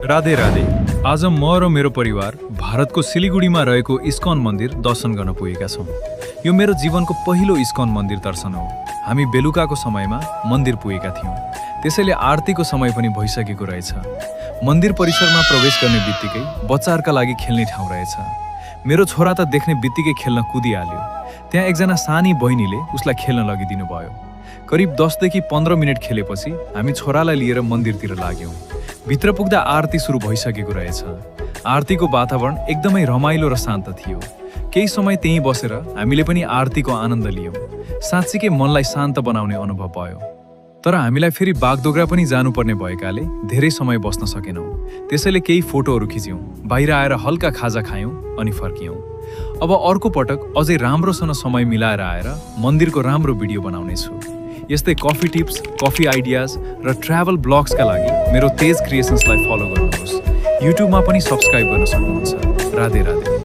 राधे राधे। आज म र मेरो परिवार भारतको सिलिगुडीमा रहेको इस्कन मन्दिर दर्शन गर्न पुगेका छौँ। यो मेरो जीवनको पहिलो इस्कन मन्दिर दर्शन हो। हामी बेलुकाको समयमा मन्दिर पुगेका थियौँ, त्यसैले आरतीको समय पनि भइसकेको रहेछ। मन्दिर परिसरमा प्रवेश गर्ने बित्तिकै बच्चाहरूका लागि खेल्ने ठाउँ रहेछ। मेरो छोरा त देख्ने बित्तिकै खेल्न कुदिहाल्यो। त्यहाँ एकजना सानी बहिनीले उसलाई खेल्न लगिदिनु भयो। करिब 10 देखि 15 मिनट खेलेपछि हामी छोरालाई लिएर मन्दिरतिर लाग्यौँ। भित्र पुग्दा आरती सुरु भइसकेको रहेछ। आरतीको वातावरण एकदमै रमाइलो र शान्त थियो। केही समय त्यहीँ बसेर हामीले पनि आरतीको आनन्द लियौँ। साँच्चीकै मनलाई शान्त बनाउने अनुभव भयो। तर हामीलाई फेरि बागडोग्रा पनि जानुपर्ने भएकाले धेरै समय बस्न सकेनौँ। त्यसैले केही फोटोहरू खिच्यौँ, बाहिर आएर हल्का खाजा खायौँ अनि फर्कियौँ। अब अर्को पटक अझै राम्रोसँग समय मिलाएर आएर मन्दिरको राम्रो भिडियो बनाउनेछु। यस्तै कफी टिप्स, कफी आइडियाज र ट्राभल ब्लग्सका लागि मेरो तेज क्रिएसन्सलाई फलो गर्नुहोस्। युट्युबमा पनि सब्स्क्राइब गर्न सक्नुहुन्छ। राधे राधे।